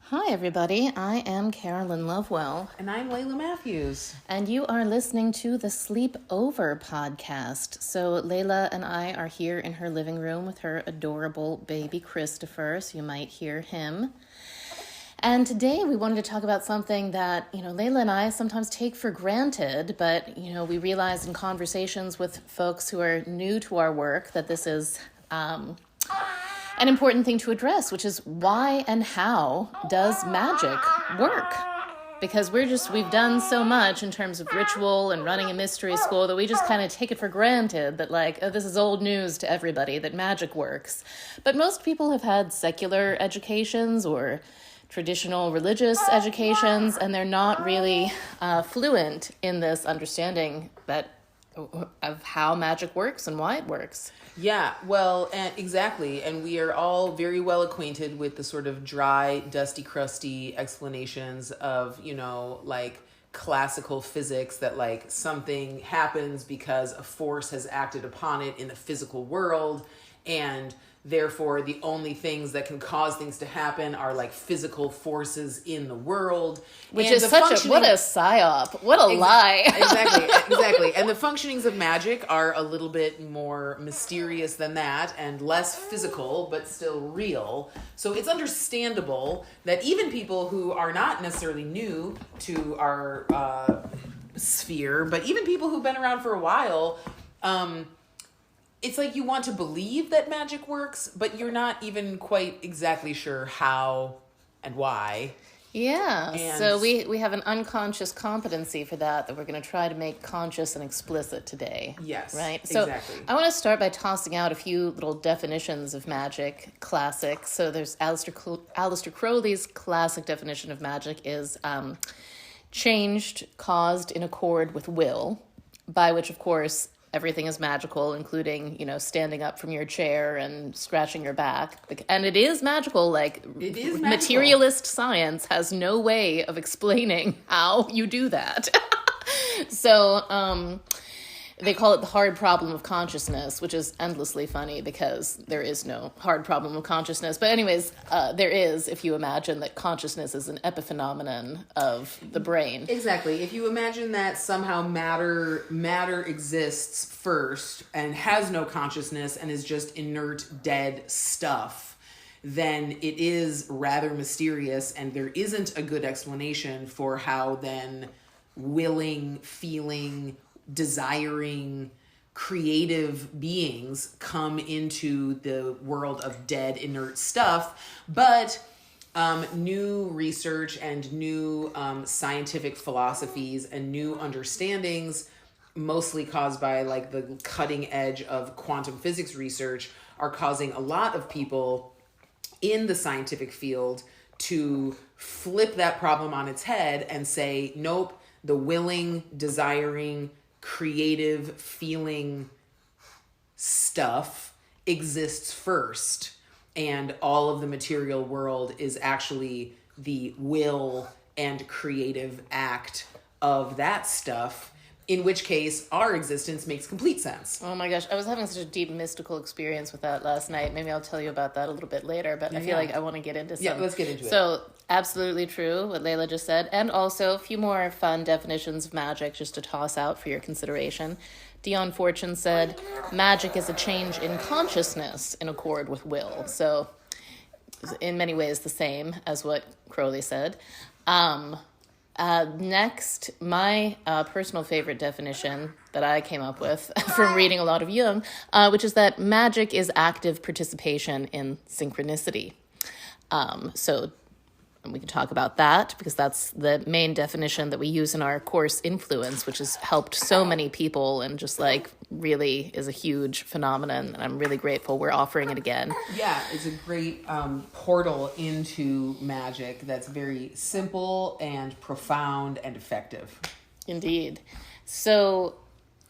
Hi, everybody. I am Carolyn Lovewell. And I'm Laila Matthews. And you are listening to the Sleep Over podcast. So Laila and I are here in her living room with her adorable baby Christopher, so you might hear him. And today we wanted to talk about something that, Laila and I sometimes take for granted, but, we realize in conversations with folks who are new to our work that this is an important thing to address, which is why and how does magic work? Because we've done so much in terms of ritual and running a mystery school that we just kind of take it for granted that this is old news to everybody that magic works. But most people have had secular educations or traditional religious educations, and they're not really fluent in this understanding of how magic works and why it works. Yeah, well, exactly. And we are all very well acquainted with the sort of dry, dusty, crusty explanations of, classical physics that something happens because a force has acted upon it in the physical world, and therefore the only things that can cause things to happen are physical forces in the world. Which is what a psyop. What a lie. Exactly. And the functionings of magic are a little bit more mysterious than that and less physical, but still real. So it's understandable that even people who are not necessarily new to our sphere, but even people who've been around for a while, it's you want to believe that magic works, but you're not even quite exactly sure how and why. Yeah, so we have an unconscious competency for that we're going to try to make conscious and explicit today. Yes, right? So exactly. I want to start by tossing out a few little definitions of magic, classics. So there's Aleister Crowley's classic definition of magic is changed, caused in accord with will, by which, of course, everything is magical, including, standing up from your chair and scratching your back. And it is magical. It is magical. Materialist science has no way of explaining how you do that. So they call it the hard problem of consciousness, which is endlessly funny because there is no hard problem of consciousness. But anyways, there is, if you imagine that consciousness is an epiphenomenon of the brain. Exactly. If you imagine that somehow matter exists first and has no consciousness and is just inert, dead stuff, then it is rather mysterious, and there isn't a good explanation for how then willing, feeling, desiring, creative beings come into the world of dead, inert stuff. But new research and new scientific philosophies and new understandings, mostly caused by the cutting edge of quantum physics research, are causing a lot of people in the scientific field to flip that problem on its head and say, nope, the willing, desiring, creative, feeling stuff exists first, and all of the material world is actually the will and creative act of that stuff, in which case our existence makes complete sense. Oh my gosh, I was having such a deep mystical experience with that last night. Maybe I'll tell you about that a little bit later, but I feel like I want to get into some. Yeah, let's get into it. So, absolutely true, what Laila just said, and also a few more fun definitions of magic just to toss out for your consideration. Dion Fortune said, magic is a change in consciousness in accord with will. So, in many ways the same as what Crowley said. Next, my personal favorite definition that I came up with from reading a lot of Jung, which is that magic is active participation in synchronicity. So we can talk about that because that's the main definition that we use in our course Influence, which has helped so many people and just really is a huge phenomenon. And I'm really grateful we're offering it again. Yeah, it's a great portal into magic that's very simple and profound and effective. Indeed. So,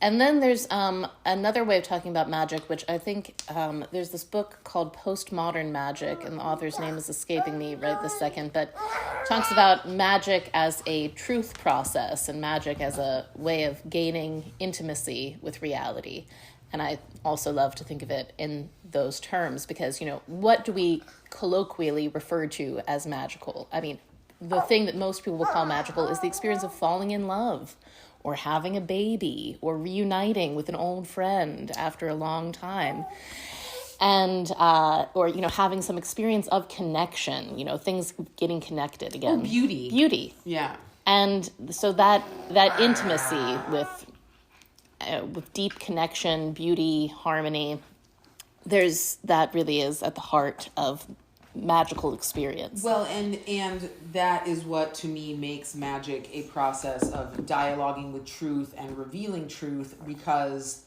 and then there's another way of talking about magic, which I think there's this book called Postmodern Magic, and the author's name is escaping me right this second, but talks about magic as a truth process and magic as a way of gaining intimacy with reality. And I also love to think of it in those terms because, what do we colloquially refer to as magical? I mean, the thing that most people will call magical is the experience of falling in love or having a baby or reuniting with an old friend after a long time. And, or, having some experience of connection, things getting connected again. Or beauty. Beauty. Yeah. And so that intimacy with deep connection, beauty, harmony, that really is at the heart of magical experience. Well, and that is what to me makes magic a process of dialoguing with truth and revealing truth, because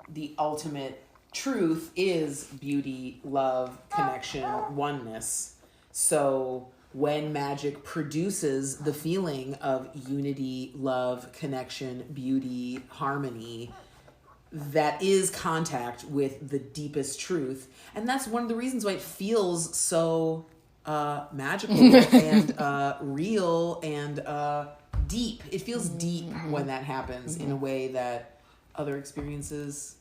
the ultimate truth is beauty, love, connection, oneness. So when magic produces the feeling of unity, love, connection, beauty, harmony, that is contact with the deepest truth. And that's one of the reasons why it feels so magical and real and deep. It feels deep when that happens in a way that other experiences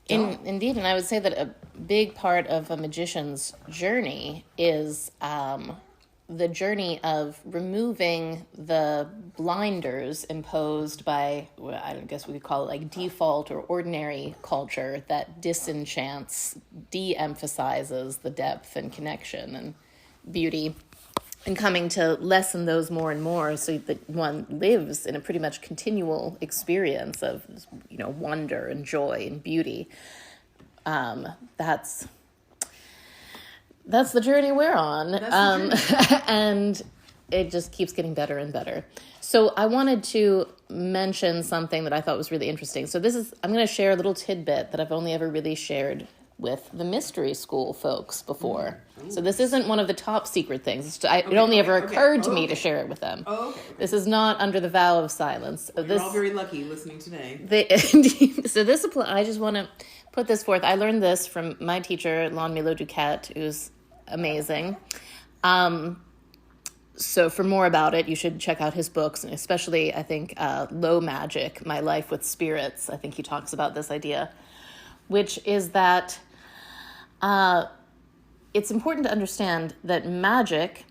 don't. Indeed, and I would say that a big part of a magician's journey is the journey of removing the blinders imposed by, I guess we could call it like default or ordinary culture that disenchants, de-emphasizes the depth and connection and beauty, and coming to lessen those more and more so that one lives in a pretty much continual experience of, wonder and joy and beauty. That's the journey we're on. And it just keeps getting better and better. So I wanted to mention something that I thought was really interesting. So I'm going to share a little tidbit that I've only ever really shared with the mystery school folks before. So this isn't one of the top secret things. It only ever occurred to me to share it with them. This is not under the vow of silence. You're all very lucky listening today. I just want to put this forth. I learned this from my teacher, Lon Milo Duquette, who's amazing. So for more about it, you should check out his books, and especially, I think, Low Magic, My Life with Spirits. I think he talks about this idea, which is that it's important to understand that magic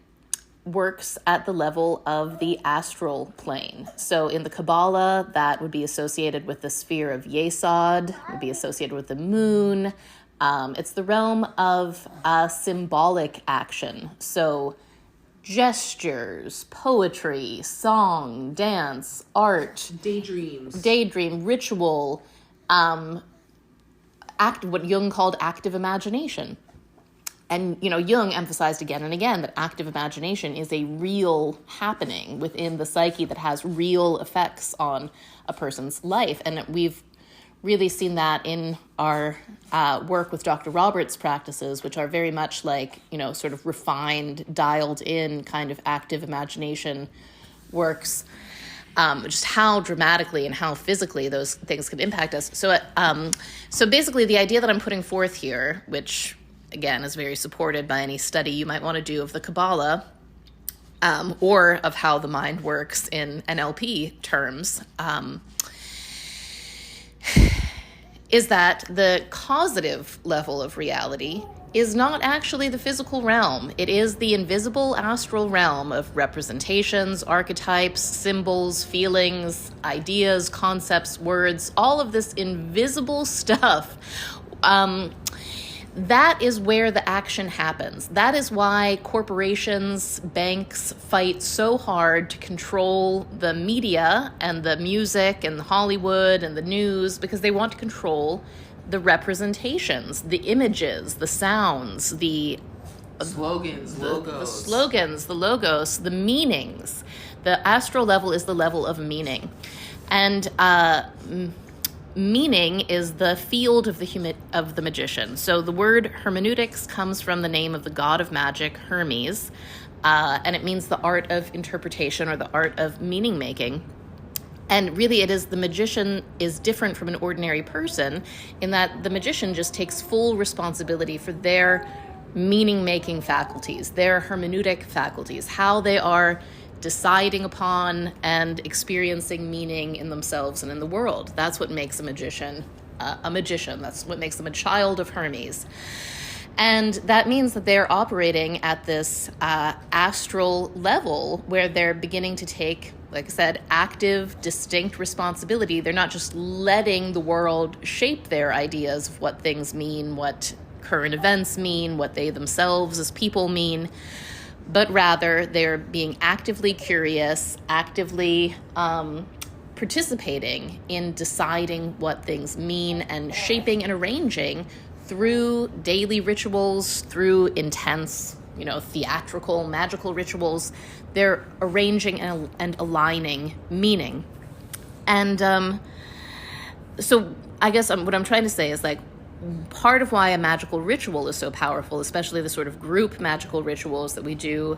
works at the level of the astral plane. So in the Kabbalah, that would be associated with the sphere of Yesod, would be associated with the moon. It's the realm of symbolic action. So gestures, poetry, song, dance, art, daydream, ritual, what Jung called active imagination. And, Jung emphasized again and again that active imagination is a real happening within the psyche that has real effects on a person's life. And we've really seen that in our work with Dr. Roberts' practices, which are very much like, sort of refined, dialed in kind of active imagination works. Just how dramatically and how physically those things can impact us. So basically the idea that I'm putting forth here, which again is very supported by any study you might want to do of the Kabbalah, or of how the mind works in NLP terms, is that the causative level of reality is not actually the physical realm. It is the invisible astral realm of representations, archetypes, symbols, feelings, ideas, concepts, words, all of this invisible stuff. That is where the action happens. That is why corporations, banks fight so hard to control the media and the music and Hollywood and the news, because they want to control the representations, the images, the sounds, the slogans, the logos, the meanings. The astral level is the level of meaning. And meaning is the field of the magician. So the word hermeneutics comes from the name of the god of magic, Hermes, and it means the art of interpretation or the art of meaning making. And really it is, the magician is different from an ordinary person in that the magician just takes full responsibility for their meaning making faculties, their hermeneutic faculties, how they are deciding upon and experiencing meaning in themselves and in the world. That's what makes a magician a magician. That's what makes them a child of Hermes. And that means that they're operating at this astral level where they're beginning to take, like I said, active, distinct responsibility. They're not just letting the world shape their ideas of what things mean, what current events mean, what they themselves as people mean, but rather they're being actively curious, actively participating in deciding what things mean and shaping and arranging through daily rituals, through intense, theatrical, magical rituals. They're arranging and aligning meaning. And so I guess what I'm trying to say is, like, part of why a magical ritual is so powerful, especially the sort of group magical rituals that we do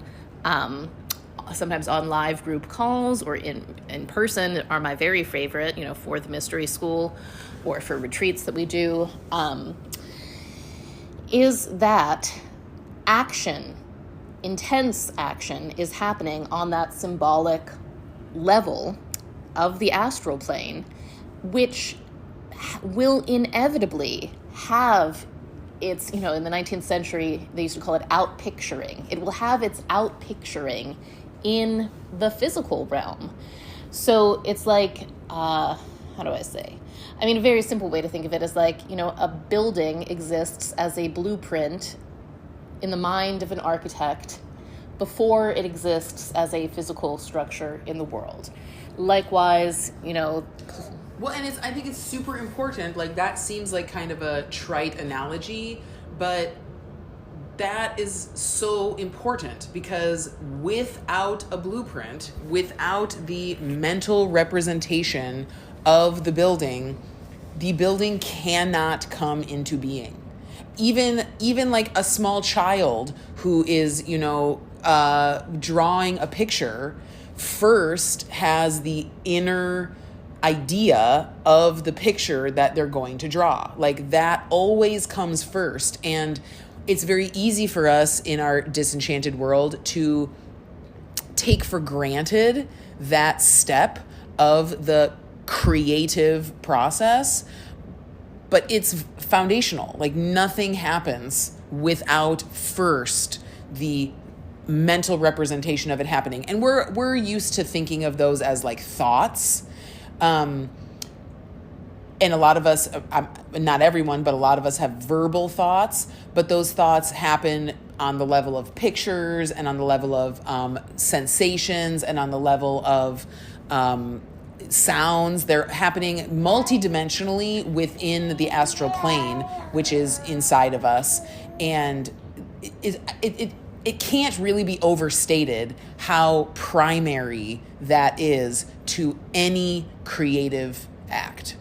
sometimes on live group calls or in person, are my very favorite, for the mystery school or for retreats that we do, is that action, intense action, is happening on that symbolic level of the astral plane, which will inevitably have its, in the 19th century, they used to call it outpicturing. It will have its outpicturing in the physical realm. So it's like, how do I say? I mean, a very simple way to think of it is like, a building exists as a blueprint in the mind of an architect before it exists as a physical structure in the world. Likewise, Well, and I think it's super important. Like, that seems like kind of a trite analogy, but that is so important, because without a blueprint, without the mental representation of the building cannot come into being. Even like a small child who is, drawing a picture first has the inner idea of the picture that they're going to draw. Like, that always comes first. And it's very easy for us in our disenchanted world to take for granted that step of the creative process, but it's foundational. Like, nothing happens without first the mental representation of it happening. And we're used to thinking of those as like thoughts. And a lot of us, not everyone, but a lot of us have verbal thoughts, but those thoughts happen on the level of pictures and on the level of sensations and on the level of sounds. They're happening multidimensionally within the astral plane, which is inside of us. And it can't really be overstated how primary that is to any creative act.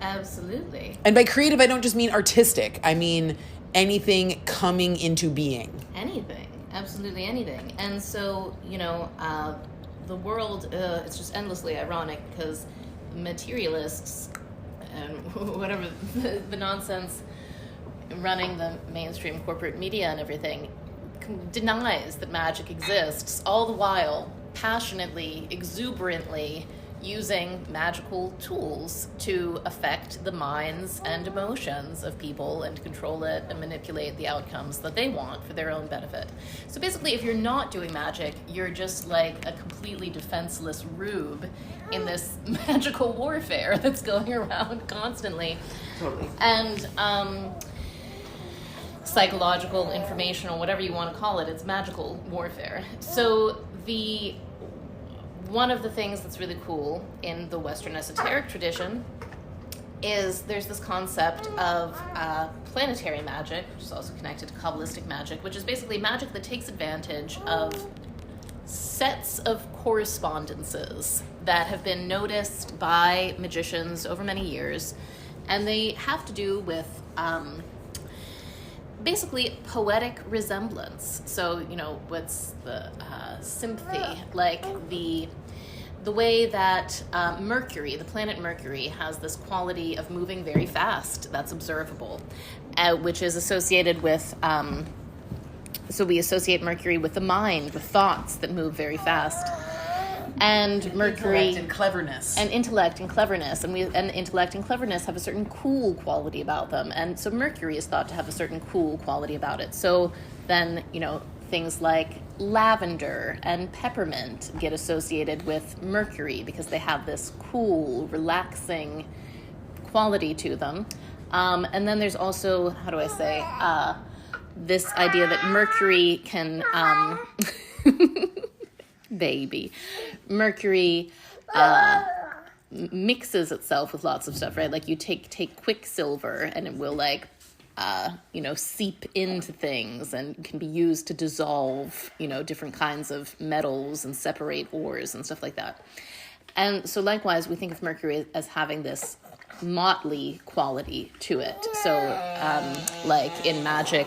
Absolutely. And by creative, I don't just mean artistic. I mean anything coming into being. Anything. Absolutely anything. And so, the world, it's just endlessly ironic, because materialists and whatever the nonsense running the mainstream corporate media and everything denies that magic exists, all the while passionately, exuberantly using magical tools to affect the minds and emotions of people and control it and manipulate the outcomes that they want for their own benefit. So basically, if you're not doing magic, you're just like a completely defenseless rube in this magical warfare that's going around constantly. Totally. And psychological, informational, whatever you want to call it, it's magical warfare. So one of the things that's really cool in the Western esoteric tradition is there's this concept of planetary magic, which is also connected to Kabbalistic magic, which is basically magic that takes advantage of sets of correspondences that have been noticed by magicians over many years, and they have to do with basically poetic resemblance. So, what's the sympathy? Like the way that Mercury, the planet Mercury, has this quality of moving very fast that's observable, which is associated with, so we associate Mercury with the mind, with thoughts that move very fast. And Mercury... Intellect and cleverness. And intellect and cleverness. And intellect and cleverness have a certain cool quality about them. And so Mercury is thought to have a certain cool quality about it. So then, things like lavender and peppermint get associated with Mercury because they have this cool, relaxing quality to them. And then there's also, this idea that Mercury can, Mercury mixes itself with lots of stuff, right? Like you take quicksilver and it will seep into things and can be used to dissolve, different kinds of metals and separate ores and stuff like that. And so likewise, we think of Mercury as having this motley quality to it. So like in magic,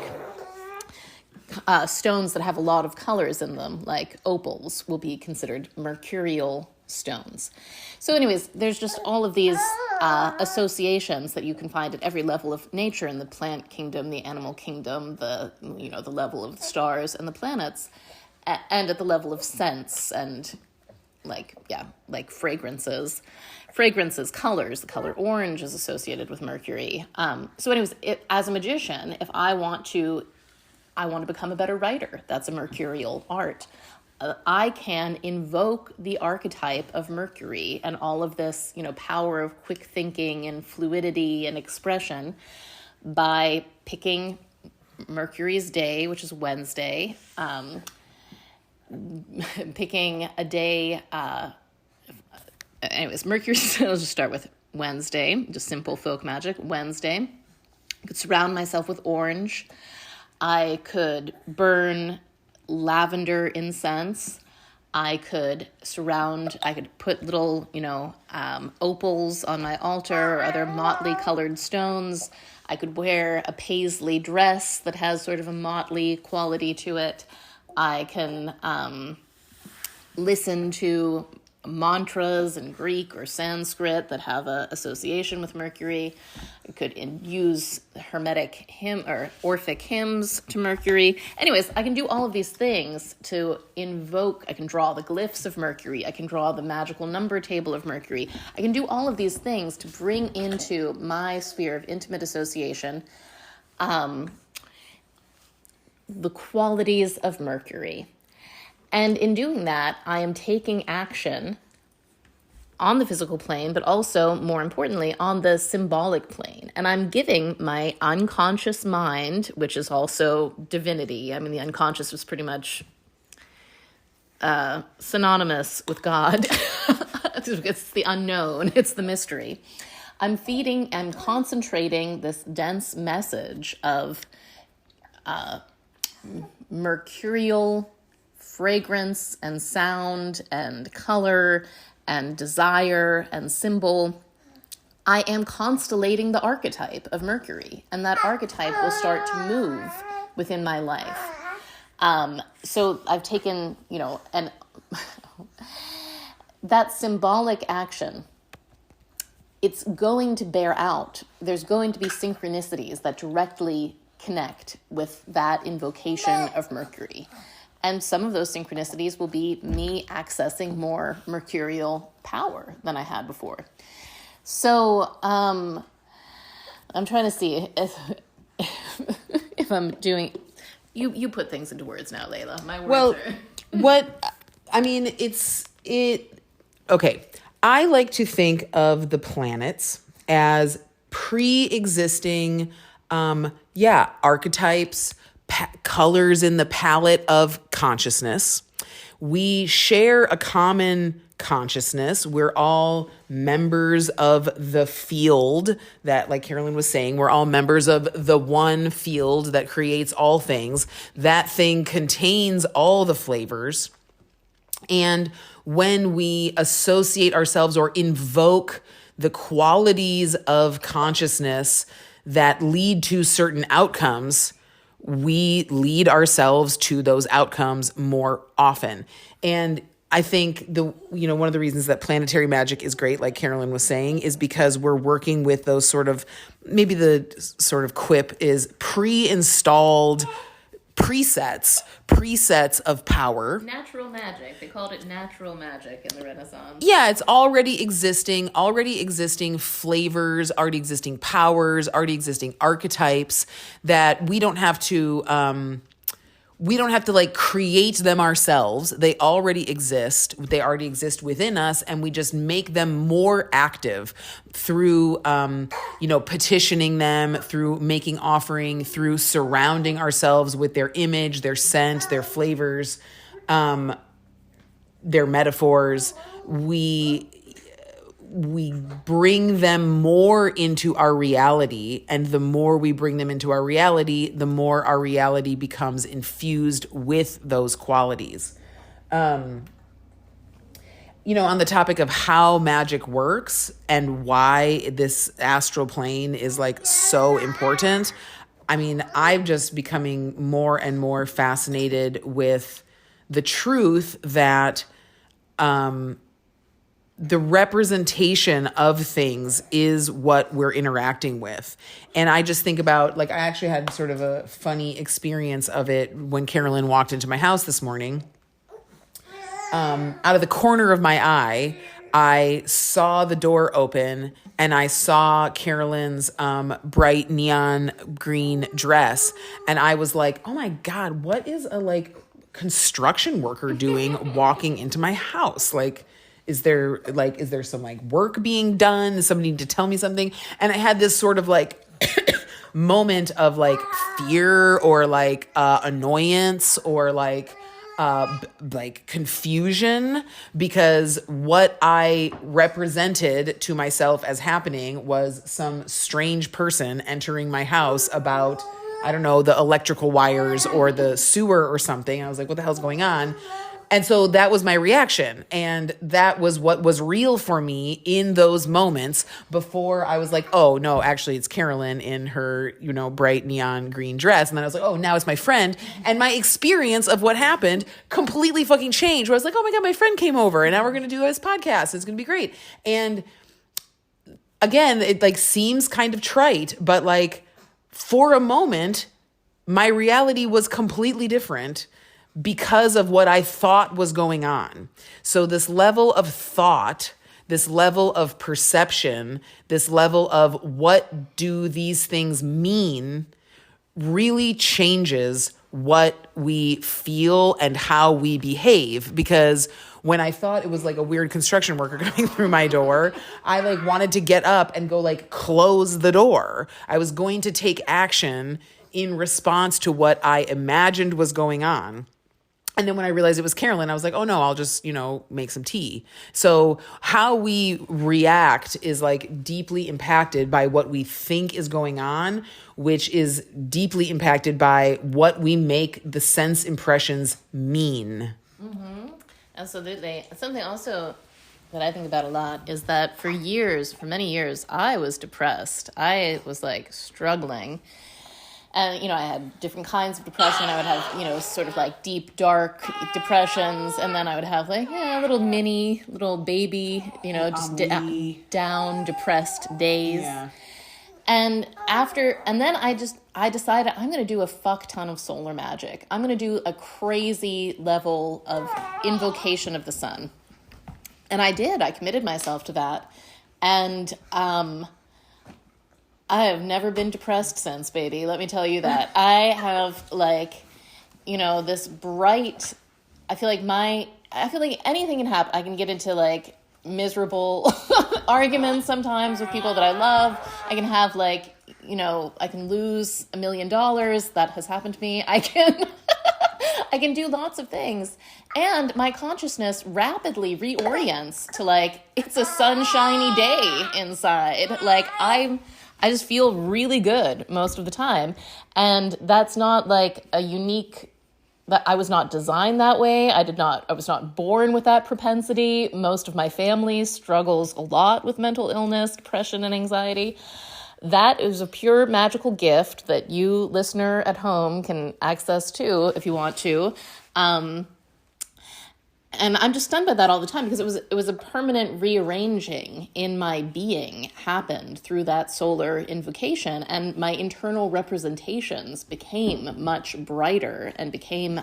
stones that have a lot of colors in them, like opals, will be considered mercurial stones. So anyways, there's just all of these associations that you can find at every level of nature, in the plant kingdom, the animal kingdom, the level of the stars and the planets, and at the level of sense and like fragrances, colors. The color orange is associated with Mercury. So anyways, as a magician, if I want to become a better writer, that's a mercurial art. I can invoke the archetype of Mercury and all of this, power of quick thinking and fluidity and expression by picking Mercury's day, which is Wednesday, picking a day, Mercury's, I'll just start with Wednesday, just simple folk magic, Wednesday. I could surround myself with orange. I could burn lavender incense. I could put little, opals on my altar or other motley colored stones. I could wear a paisley dress that has sort of a motley quality to it. I can listen to mantras in Greek or Sanskrit that have an association with Mercury. I could use Hermetic hymn or Orphic hymns to Mercury. Anyways, I can do all of these things to invoke. I can draw the glyphs of Mercury. I can draw the magical number table of Mercury. I can do all of these things to bring into my sphere of intimate association the qualities of Mercury. And in doing that, I am taking action on the physical plane, but also, more importantly, on the symbolic plane. And I'm giving my unconscious mind, which is also divinity. I mean, the unconscious was pretty much synonymous with God. It's the unknown. It's the mystery. I'm feeding and concentrating this dense message of mercurial fragrance and sound and color and desire and symbol. I am constellating the archetype of Mercury, and that archetype will start to move within my life. So I've taken, and that symbolic action, it's going to bear out. There's going to be synchronicities that directly connect with that invocation of Mercury. And some of those synchronicities will be me accessing more mercurial power than I had before. So I'm trying to see if I'm doing... You put things into words now, Laila. My words are... Okay. I like to think of the planets as pre-existing, archetypes, colors in the palette of consciousness. We share a common consciousness. We're all members of the field that, like Carolyn was saying, we're all members of the one field that creates all things. That thing contains all the flavors. And when we associate ourselves or invoke the qualities of consciousness that lead to certain outcomes, we lead ourselves to those outcomes more often. And I think one of the reasons that planetary magic is great, like Carolyn was saying, is because we're working with those sort of, maybe the sort of quip is pre-installed presets of power. Natural magic. They called it natural magic in the Renaissance. Yeah, it's already existing flavors, already existing powers, already existing archetypes that we don't have to like create them ourselves. They already exist. They already exist within us, and we just make them more active through, petitioning them, through making offering, through surrounding ourselves with their image, their scent, their flavors, their metaphors. We bring them more into our reality, and the more we bring them into our reality, the more our reality becomes infused with those qualities. On the topic of how magic works and why this astral plane is like so important, I mean, I'm just becoming more and more fascinated with the truth that the representation of things is what we're interacting with. And I just think about, like, I actually had sort of a funny experience of it when Carolyn walked into my house this morning. Out of the corner of my eye, I saw the door open and I saw Carolyn's bright neon green dress. And I was like, oh my God, what is a construction worker doing walking into my house? Is there some work being done? Does somebody need to tell me something? And I had this sort of moment of fear or annoyance or confusion, because what I represented to myself as happening was some strange person entering my house about, I don't know, the electrical wires or the sewer or something. I was like, what the hell's going on? And so that was my reaction. And that was what was real for me in those moments before I was like, oh no, actually it's Carolyn in her, bright neon green dress. And then I was like, oh, now it's my friend. And my experience of what happened completely fucking changed. Where I was like, oh my God, my friend came over and now we're going to do this podcast. It's going to be great. And again, it seems kind of trite, but for a moment, my reality was completely different because of what I thought was going on. So this level of thought, this level of perception, this level of what do these things mean really changes what we feel and how we behave. Because when I thought it was a weird construction worker coming through my door, I wanted to get up and go close the door. I was going to take action in response to what I imagined was going on. And then when I realized it was Carolyn, I was like, oh no, I'll just, make some tea. So how we react is deeply impacted by what we think is going on, which is deeply impacted by what we make the sense impressions mean. Mm-hmm. Absolutely. Something also that I think about a lot is that for many years, I was depressed. I was struggling. And, I had different kinds of depression. I would have, sort of deep, dark depressions. And then I would have little baby, just down, depressed days. Yeah. And then I decided I'm going to do a fuck ton of solar magic. I'm going to do a crazy level of invocation of the sun. And I did. I committed myself to that. And, I have never been depressed since, baby. Let me tell you that. I have this bright, I feel like anything can happen. I can get into miserable arguments sometimes with people that I love. I can have I can lose $1 million. That has happened to me. I can do lots of things. And my consciousness rapidly reorients to it's a sunshiny day inside. I just feel really good most of the time. And that's not a unique, that I was not designed that way. I was not born with that propensity. Most of my family struggles a lot with mental illness, depression, and anxiety. That is a pure magical gift that you, listener at home, can access too if you want to. And And I'm just stunned by that all the time, because it was a permanent rearranging in my being happened through that solar invocation, and my internal representations became much brighter and became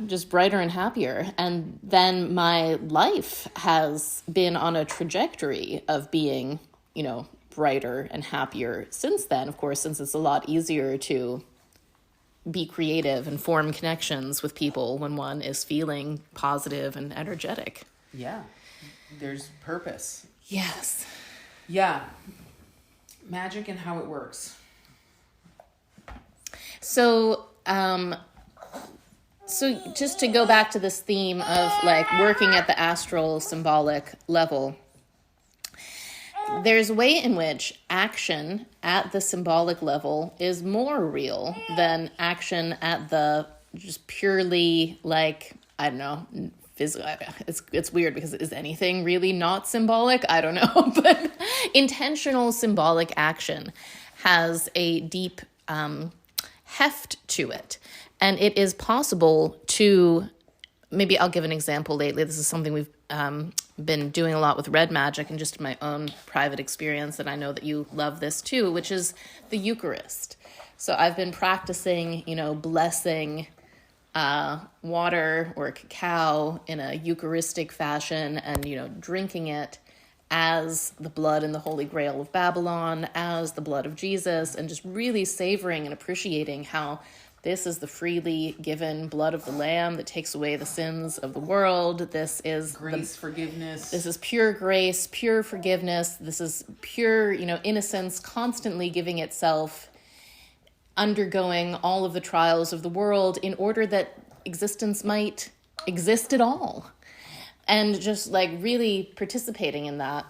just brighter and happier. And then my life has been on a trajectory of being, brighter and happier since then, of course, since it's a lot easier to be creative and form connections with people when one is feeling positive and energetic. Yeah. There's purpose. Yes. Yeah. Magic and how it works. So just to go back to this theme of like working at the astral symbolic level, there's a way in which action at the symbolic level is more real than action at the just purely like, I don't know, physical. It's weird, because is anything really not symbolic? I don't know. But intentional symbolic action has a deep heft to it. And it is possible to, maybe I'll give an example lately. This is something we've been doing a lot with red magic and just in my own private experience, and I know that you love this too, which is the Eucharist. So I've been practicing, blessing water or cacao in a Eucharistic fashion, and, drinking it as the blood in the Holy Grail of Babylon, as the blood of Jesus, and just really savoring and appreciating how this is the freely given blood of the Lamb that takes away the sins of the world. This is grace, forgiveness. This is pure grace, pure forgiveness. This is pure, innocence, constantly giving itself, undergoing all of the trials of the world in order that existence might exist at all. And just like really participating in that.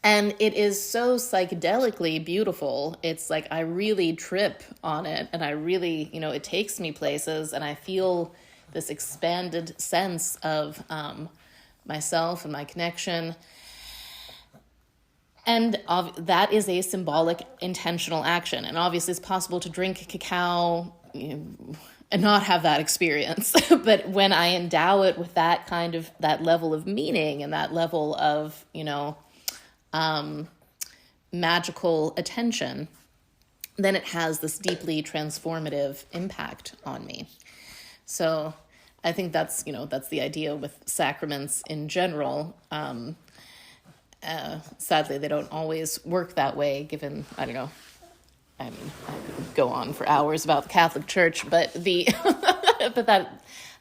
And it is so psychedelically beautiful. It's like I really trip on it, and I really, it takes me places, and I feel this expanded sense of myself and my connection. And that is a symbolic, intentional action. And obviously it's possible to drink cacao and not have that experience. But when I endow it with that level of meaning and that level of, magical attention, then it has this deeply transformative impact on me. So I think that's the idea with sacraments in general. Sadly, they don't always work that way, given, I don't know, I could go on for hours about the Catholic Church, but I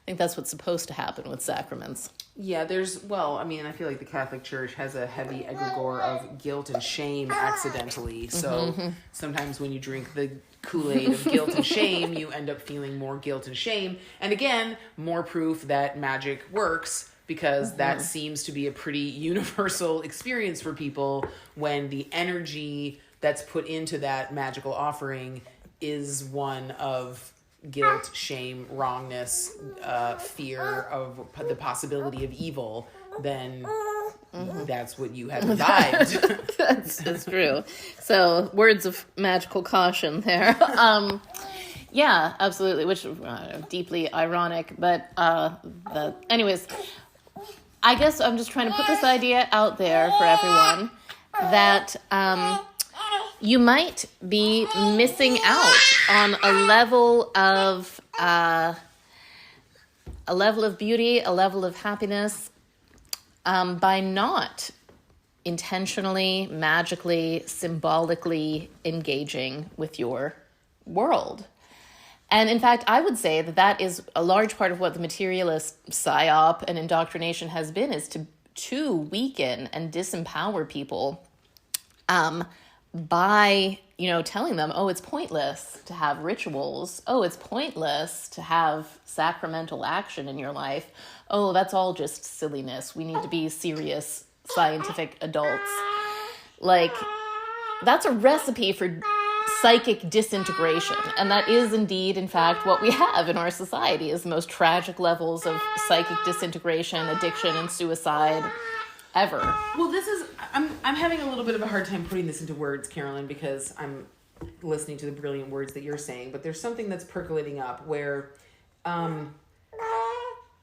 think that's what's supposed to happen with sacraments. Yeah, I feel like the Catholic Church has a heavy egregore of guilt and shame accidentally. So sometimes when you drink the Kool-Aid of guilt and shame, you end up feeling more guilt and shame. And again, more proof that magic works, because that seems to be a pretty universal experience for people when the energy that's put into that magical offering is one of guilt, shame, wrongness, fear of the possibility of evil, then that's what you have imbibed. That's true. So, words of magical caution there. Yeah, absolutely, which deeply ironic, but anyways, I guess I'm just trying to put this idea out there for everyone that you might be missing out on a level of beauty, a level of happiness, by not intentionally, magically, symbolically engaging with your world. And in fact, I would say that is a large part of what the materialist psyop and indoctrination has been, is to weaken and disempower people by, telling them, oh, it's pointless to have rituals. Oh, it's pointless to have sacramental action in your life. Oh, that's all just silliness. We need to be serious, scientific adults. Like, that's a recipe for psychic disintegration. And that is indeed, in fact, what we have in our society, is the most tragic levels of psychic disintegration, addiction, and suicide ever. Well, I'm having a little bit of a hard time putting this into words, Carolyn, because I'm listening to the brilliant words that you're saying, but there's something that's percolating up where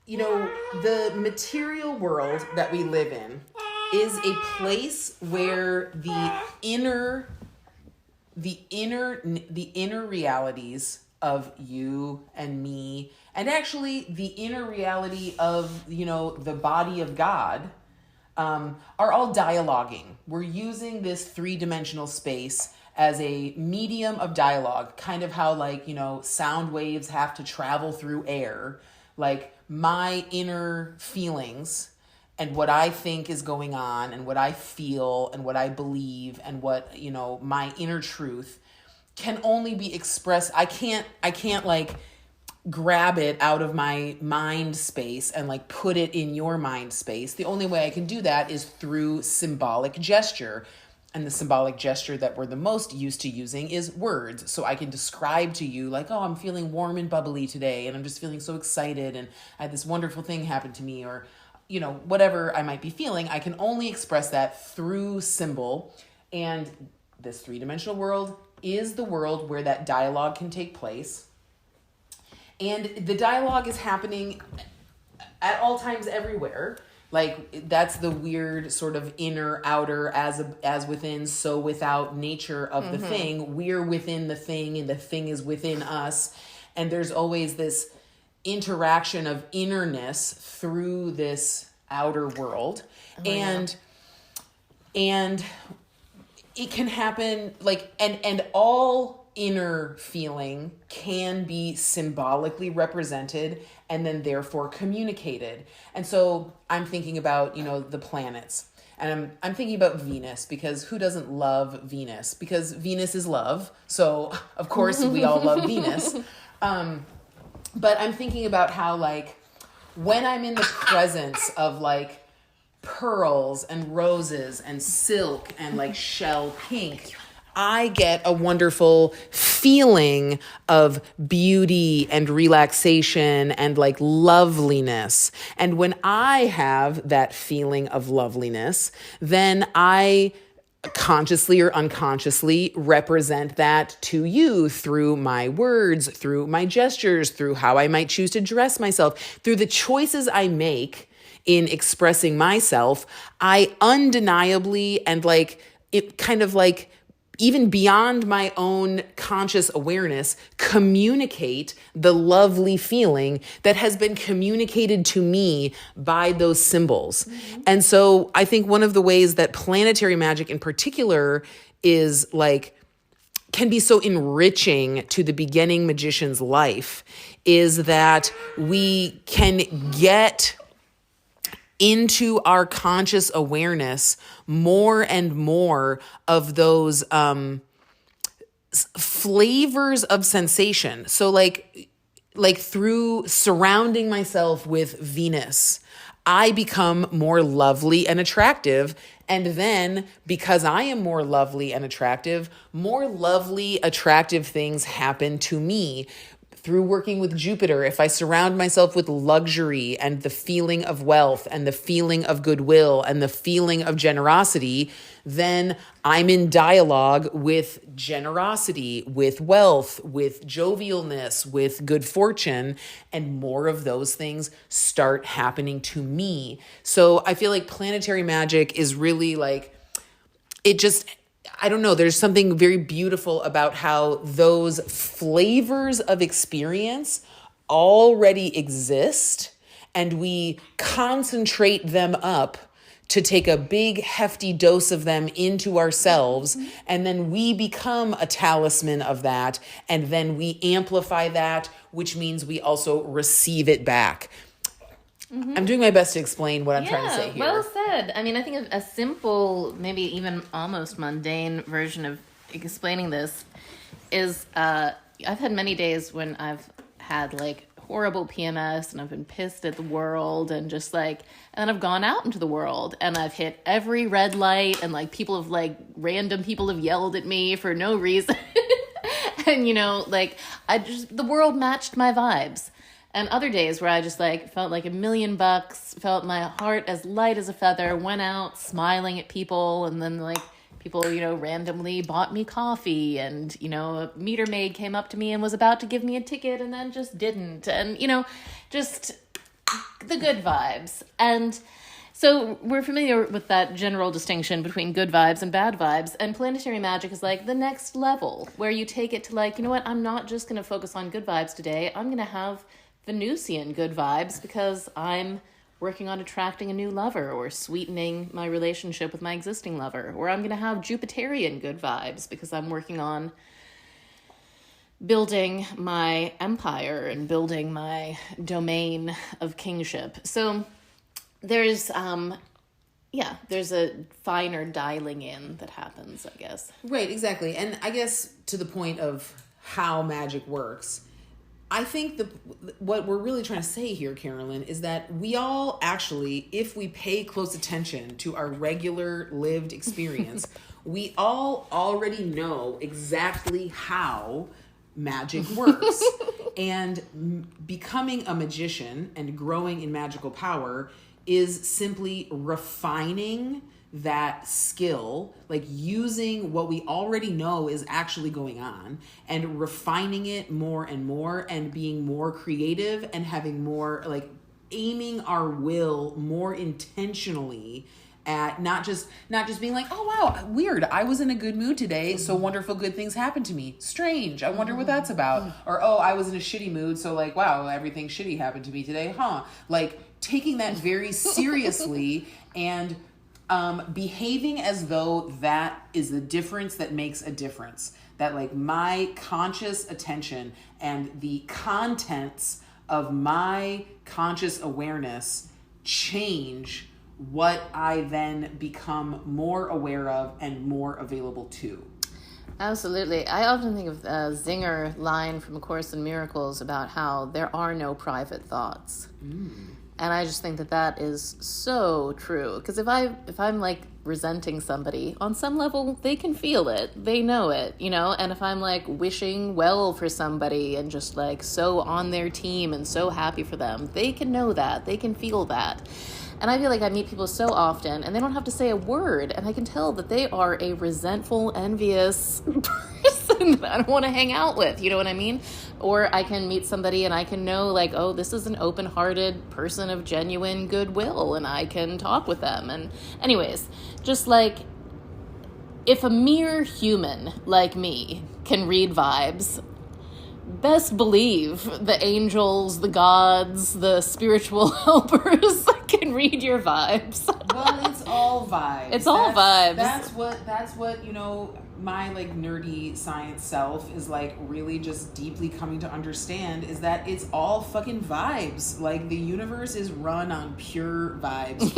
the material world that we live in is a place where the inner realities of you and me, and actually the inner reality of, the body of God, are all dialoguing. We're using this 3-dimensional space as a medium of dialogue, kind of how sound waves have to travel through air. Like my inner feelings and what I think is going on and what I feel and what I believe and what, my inner truth can only be expressed. I can't grab it out of my mind space and put it in your mind space. The only way I can do that is through symbolic gesture. And the symbolic gesture that we're the most used to using is words. So I can describe to you oh, I'm feeling warm and bubbly today, and I'm just feeling so excited, and I had this wonderful thing happen to me, or, whatever I might be feeling. I can only express that through symbol. And this 3-dimensional world is the world where that dialogue can take place. And the dialogue is happening at all times everywhere. That's the weird sort of inner, outer, as within, so without nature of the thing. We're within the thing, and the thing is within us. And there's always this interaction of innerness through this outer world. And it can happen, and all inner feeling can be symbolically represented and then therefore communicated. And so I'm thinking about, the planets, and I'm thinking about Venus, because who doesn't love Venus? Because Venus is love. So of course we all love Venus. But I'm thinking about how when I'm in the presence of pearls and roses and silk and shell pink, I get a wonderful feeling of beauty and relaxation and loveliness. And when I have that feeling of loveliness, then I consciously or unconsciously represent that to you through my words, through my gestures, through how I might choose to dress myself, through the choices I make in expressing myself. I undeniably and even beyond my own conscious awareness, communicate the lovely feeling that has been communicated to me by those symbols. Mm-hmm. And so I think one of the ways that planetary magic in particular is can be so enriching to the beginning magician's life is that we can get into our conscious awareness more and more of those flavors of sensation. So through surrounding myself with Venus, I become more lovely and attractive. And then because I am more lovely and attractive, more lovely, attractive things happen to me. Through working with Jupiter, if I surround myself with luxury and the feeling of wealth and the feeling of goodwill and the feeling of generosity, then I'm in dialogue with generosity, with wealth, with jovialness, with good fortune, and more of those things start happening to me. So I feel planetary magic is really I don't know, there's something very beautiful about how those flavors of experience already exist, and we concentrate them up to take a big hefty dose of them into ourselves, and then we become a talisman of that, and then we amplify that, which means we also receive it back. Mm-hmm. I'm doing my best to explain what I'm trying to say here. Well said. I mean, I think a simple, maybe even almost mundane version of explaining this is I've had many days when I've had horrible PMS and I've been pissed at the world and just and then I've gone out into the world and I've hit every red light and random people have yelled at me for no reason. And the world matched my vibes. And other days where I just felt like $1,000,000, felt my heart as light as a feather, went out smiling at people, and then people, randomly bought me coffee, and, a meter maid came up to me and was about to give me a ticket and then just didn't. And, just the good vibes. And so we're familiar with that general distinction between good vibes and bad vibes, and planetary magic is like the next level where you take it to like, you know what, I'm not just going to focus on good vibes today. I'm going to have Venusian good vibes because I'm working on attracting a new lover or sweetening my relationship with my existing lover. Or I'm going to have Jupiterian good vibes because I'm working on building my empire and building my domain of kingship. So there's a finer dialing in that happens, I guess. Right, exactly. And I guess to the point of how magic works, I think what we're really trying to say here, Carolyn, is that we all actually, if we pay close attention to our regular lived experience, we all already know exactly how magic works. And becoming a magician and growing in magical power is simply refining that skill, like using what we already know is actually going on and refining it more and more and being more creative and having more, like, aiming our will more intentionally at not just being like, oh wow, weird, I was in a good mood today, so wonderful good things happened to me. Strange, I wonder what that's about. Or, oh, I was in a shitty mood, so like, wow, everything shitty happened to me today, huh? Like, taking that very seriously and behaving as though that is the difference that makes a difference. That, like, my conscious attention and the contents of my conscious awareness change what I then become more aware of and more available to. Absolutely. I often think of the Zinger line from A Course in Miracles about how there are no private thoughts. And I just think that is so true. Because if I'm like resenting somebody, on some level, they can feel it. They know it, you know? And if I'm like wishing well for somebody and just like so on their team and so happy for them, they can know that. They can feel that. And I feel like I meet people so often and they don't have to say a word. And I can tell that they are a resentful, envious person that I don't want to hang out with. You know what I mean? Or I can meet somebody and I can know like, oh, this is an open-hearted person of genuine goodwill and I can talk with them. And anyways, just like if a mere human like me can read vibes, best believe the angels, the gods, the spiritual helpers can read your vibes. Well, it's all vibes. It's all vibes. That's what, you know, my like nerdy science self is like really just deeply coming to understand is that it's all fucking vibes. Like the universe is run on pure vibes.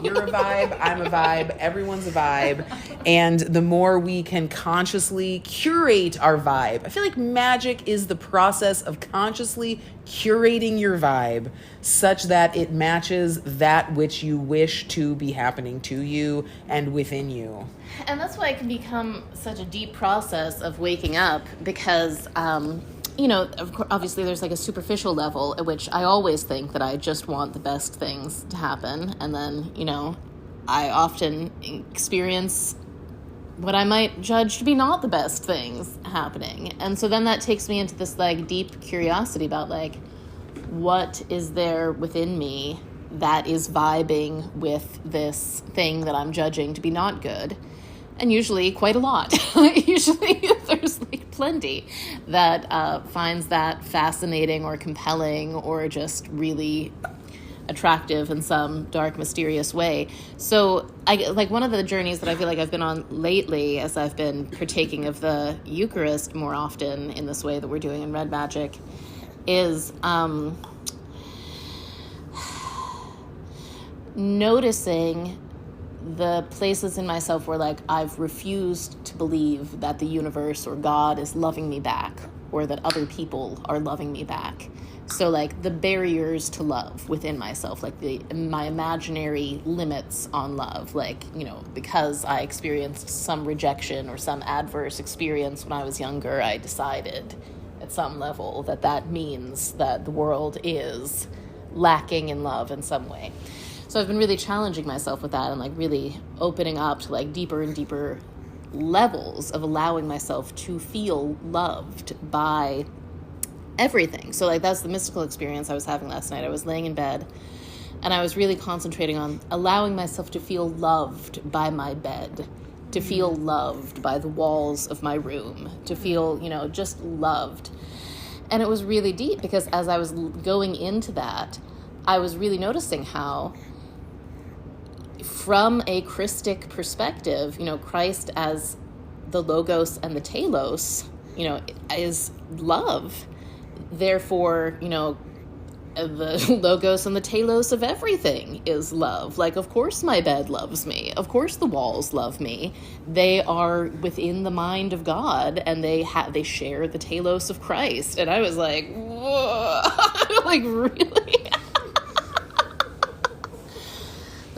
You're a vibe, I'm a vibe, everyone's a vibe. And the more we can consciously curate our vibe, I feel like magic is the process of consciously curating your vibe such that it matches that which you wish to be happening to you and within you. And that's why it can become such a deep process of waking up because, you know, obviously there's like a superficial level at which I always think that I just want the best things to happen. And then, you know, I often experience what I might judge to be not the best things happening. And so then that takes me into this like deep curiosity about like, what is there within me that is vibing with this thing that I'm judging to be not good? And usually quite a lot. Usually there's like plenty that finds that fascinating or compelling or just really attractive in some dark, mysterious way. So I like one of the journeys that I feel like I've been on lately as I've been partaking of the Eucharist more often in this way that we're doing in Red Magic is noticing the places in myself where like I've refused to believe that the universe or God is loving me back or that other people are loving me back. So like the barriers to love within myself, like my imaginary limits on love, like, you know, because I experienced some rejection or some adverse experience when I was younger, I decided at some level that means that the world is lacking in love in some way. So I've been really challenging myself with that and like really opening up to like deeper and deeper levels of allowing myself to feel loved by everything. So like that's the mystical experience I was having last night. I was laying in bed and I was really concentrating on allowing myself to feel loved by my bed, to feel loved by the walls of my room, to feel, just loved. And it was really deep because as I was going into that, I was really noticing how from a Christic perspective, Christ as the logos and the telos, is love. Therefore, the logos and the telos of everything is love. Like, of course my bed loves me. Of course the walls love me. They are within the mind of God, and they share the telos of Christ. And I was like, whoa, like, really?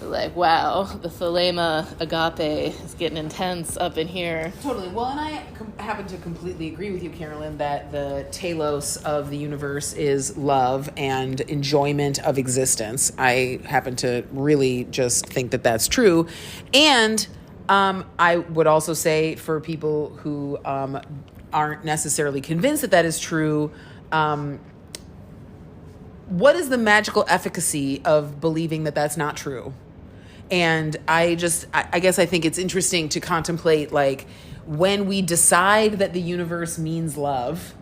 Like, wow, the thelema agape is getting intense up in here. Totally. Well, and I happen to completely agree with you, Carolyn, that the telos of the universe is love and enjoyment of existence. I happen to really just think that that's true. And I would also say for people who aren't necessarily convinced that that is true, what is the magical efficacy of believing that that's not true? And I guess I think it's interesting to contemplate, like, when we decide that the universe means love,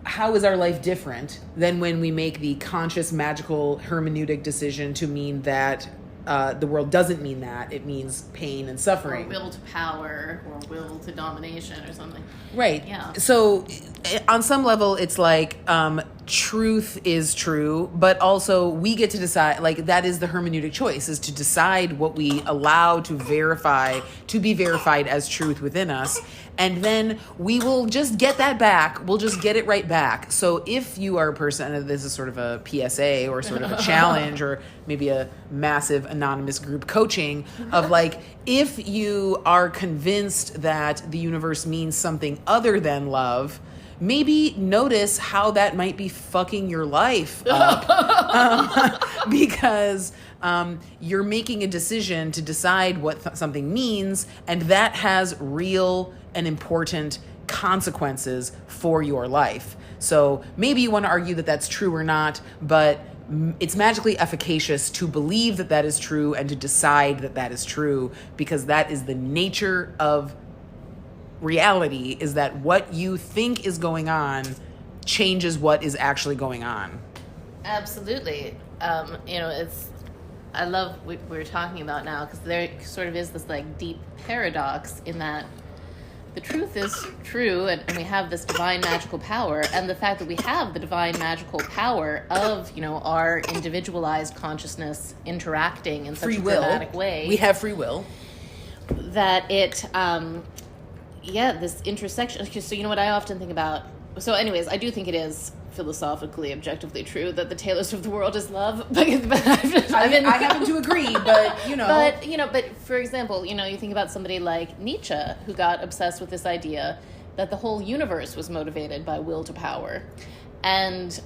how is our life different than when we make the conscious, magical, hermeneutic decision to mean that the world doesn't mean that, it means pain and suffering. Or will to power, or will to domination, or something. Right. Yeah. So on some level, it's like truth is true, but also we get to decide, like, that is the hermeneutic choice, is to decide what we allow to be verified as truth within us. And then we will just get that back. We'll just get it right back. So if you are a person, and this is sort of a PSA or sort of a challenge or maybe a massive anonymous group coaching of, like, if you are convinced that the universe means something other than love, maybe notice how that might be fucking your life up. Because you're making a decision to decide what something means, and that has real and important consequences for your life. So maybe you want to argue that that's true or not, but it's magically efficacious to believe that that is true and to decide that that is true, because that is the nature of reality, is that what you think is going on changes what is actually going on. Absolutely. I love what we're talking about now, because there sort of is this like deep paradox in that the truth is true, and we have this divine magical power, and the fact that we have the divine magical power of, our individualized consciousness interacting in such a dramatic way. We have free will. That it, this intersection. So what I often think about. So anyways, I do think it is philosophically, objectively true that the telos of the world is love. But I happen to agree, but But for example, you think about somebody like Nietzsche, who got obsessed with this idea that the whole universe was motivated by will to power, and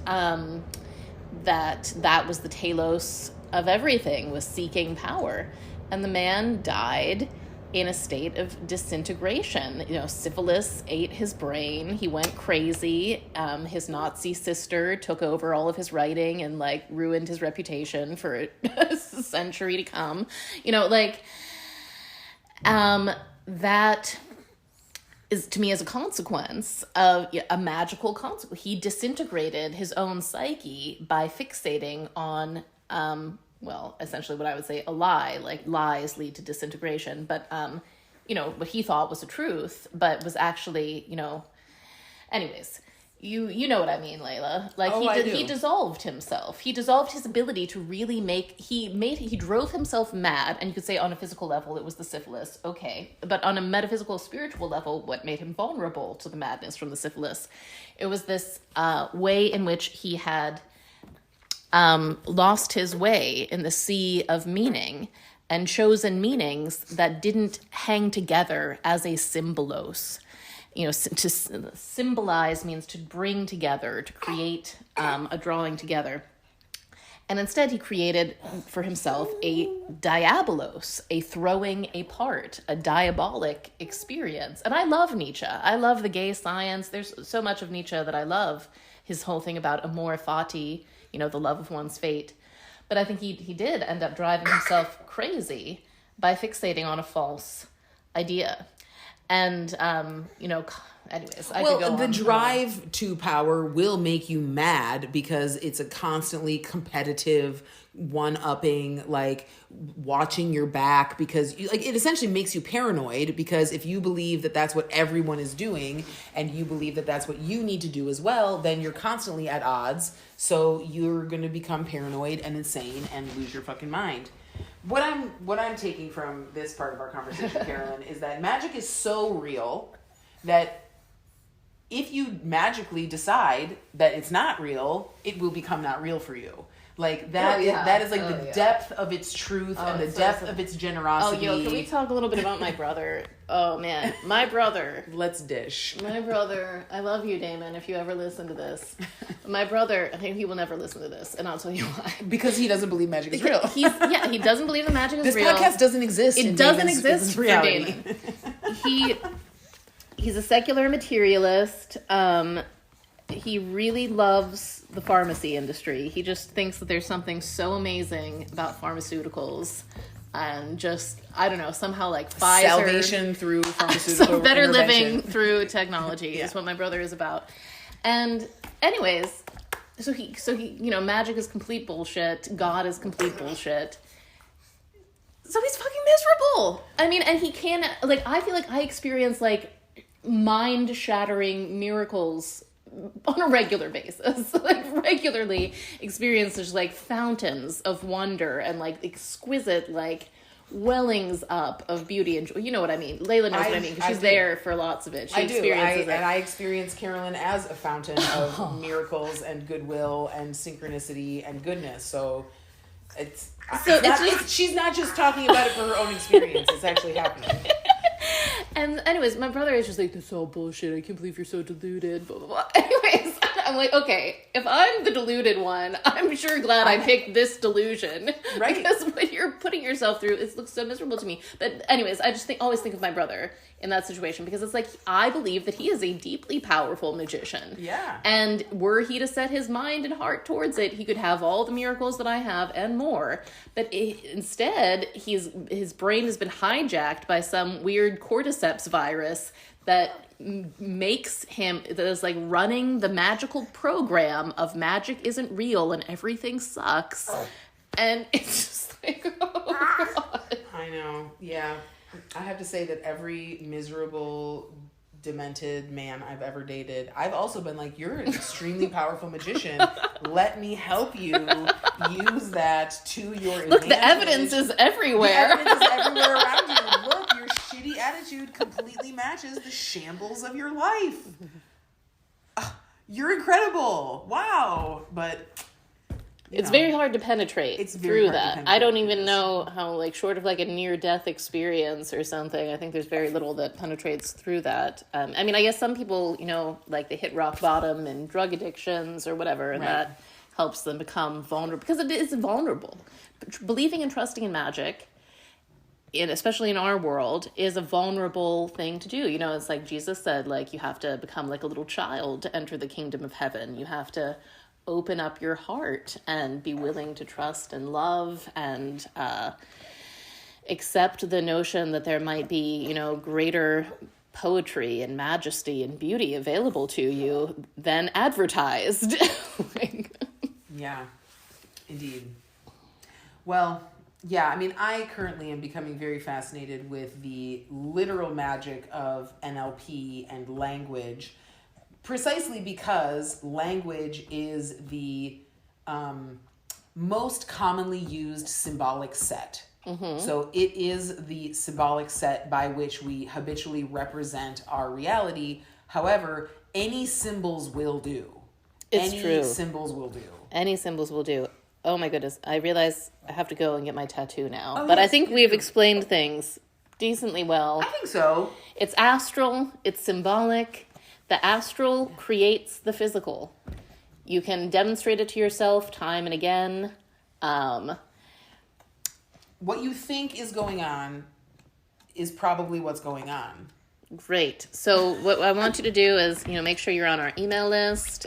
that was the telos of everything, was seeking power, and the man died in a state of disintegration. Syphilis ate his brain. He went crazy. His Nazi sister took over all of his writing and ruined his reputation for a century to come. That is, to me, as a consequence of a magical consequence. He disintegrated his own psyche by fixating on essentially what I would say a lie. Like, lies lead to disintegration, but what he thought was the truth, but was actually, anyways, you know what I mean, Laila. He dissolved himself. He dissolved his ability to really he drove himself mad, and you could say on a physical level it was the syphilis, okay, but on a metaphysical, spiritual level, what made him vulnerable to the madness from the syphilis? It was this way in which he had lost his way in the sea of meaning and chosen meanings that didn't hang together as a symbolos. To symbolize means to bring together, to create a drawing together. And instead he created for himself a diabolos, a throwing apart, a diabolic experience. And I love Nietzsche. I love the gay science. There's so much of Nietzsche that I love. His whole thing about amor fati, the love of one's fate. But I think he did end up driving himself crazy by fixating on a false idea. And, anyways, I could go on. The drive to power will make you mad because it's a constantly competitive one-upping, like watching your back, because it essentially makes you paranoid, because if you believe that that's what everyone is doing and you believe that that's what you need to do as well, then you're constantly at odds. So you're going to become paranoid and insane and lose your fucking mind. What I'm taking from this part of our conversation, Carolyn, is that magic is so real that if you magically decide that it's not real, it will become not real for you. Like that, that is like the depth of its truth and the depth of its generosity. Can we talk a little bit about my brother? Oh man, my brother. Let's dish. My brother. I love you, Damon. If you ever listen to this, my brother. I think he will never listen to this, and I'll tell you why. Because he doesn't believe magic is real. He doesn't believe the magic is real. This podcast doesn't exist. It doesn't exist for Damon. He's a secular materialist. He really loves the pharmacy industry. He just thinks that there's something so amazing about pharmaceuticals, and just, I don't know, somehow like Pfizer. Salvation through pharmaceutical better living through technology is what my brother is about. And anyways, so he, magic is complete bullshit. God is complete bullshit. So he's fucking miserable. I mean, and he can't, I feel like I experience mind-shattering miracles on a regular basis, regularly experiences fountains of wonder and exquisite wellings up of beauty and joy. You know what I mean? Laila knows what I mean, because she's there for lots of it. She experiences it. And I experience Carolyn as a fountain of miracles and goodwill and synchronicity and goodness. So she's not just talking about it for her own experience. It's actually happening. And anyways, my brother is just this is all bullshit. I can't believe you're so deluded. Blah, blah, blah. Anyways, I'm like, okay, if I'm the deluded one, I'm sure glad I picked this delusion. Right. Because what you're putting yourself through, it looks so miserable to me. But anyways, I just always think of my brother in that situation, because it's I believe that he is a deeply powerful magician. Yeah. And were he to set his mind and heart towards it, he could have all the miracles that I have and more. But instead, his brain has been hijacked by some weird cordyceps virus that makes him, that is running the magical program of magic isn't real and everything sucks. And it's just oh God. I know. Yeah. I have to say that every miserable, demented man I've ever dated, I've also been you're an extremely powerful magician. Let me help you use that to your advantage. Look, the evidence is everywhere. The evidence is everywhere around you. Look, your shitty attitude completely matches the shambles of your life. You're incredible. Wow. But it's very hard to penetrate through that. I don't even know how, short of a near-death experience or something, I think there's very little that penetrates through that. I mean, I guess some people, they hit rock bottom in drug addictions or whatever, and that helps them become vulnerable, because it is vulnerable. Believing and trusting in magic, especially in our world, is a vulnerable thing to do. It's Jesus said, you have to become like a little child to enter the kingdom of heaven. You have to open up your heart and be willing to trust and love and accept the notion that there might be, greater poetry and majesty and beauty available to you than advertised. Yeah, indeed. Well, yeah, I mean, I currently am becoming very fascinated with the literal magic of NLP and language, precisely because language is the most commonly used symbolic set. Mm-hmm. So it is the symbolic set by which we habitually represent our reality. However, any symbols will do. It's true. Any symbols will do. Any symbols will do. Oh my goodness. I realize I have to go and get my tattoo now. But yes, I think we have explained things decently well. I think so. It's astral. It's symbolic. The astral creates the physical. You can demonstrate it to yourself time and again. What you think is going on is probably what's going on. Great. So what I want you to do is, make sure you're on our email list.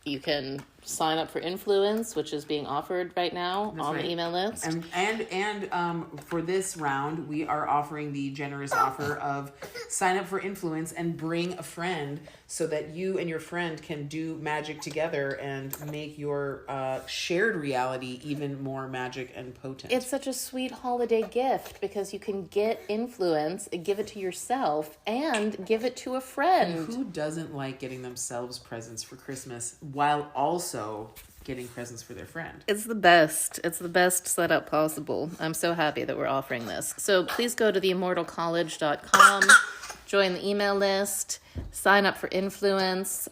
You can sign up for Influence, which is being offered right now. That's on right. The email list. And for this round, we are offering the generous offer of sign up for Influence and bring a friend so that you and your friend can do magic together and make your shared reality even more magic and potent. It's such a sweet holiday gift because you can get Influence, give it to yourself, and give it to a friend. And who doesn't like getting themselves presents for Christmas while also getting presents for their friend? It's the best. It's the best setup possible. I'm so happy that we're offering this. So please go to theimmortalcollege.com, join the email list, sign up for Influence,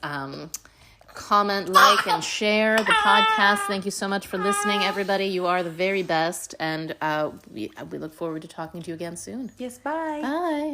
comment, like, and share the podcast. Thank you so much for listening, everybody. You are the very best, and we look forward to talking to you again soon. Yes, bye. Bye.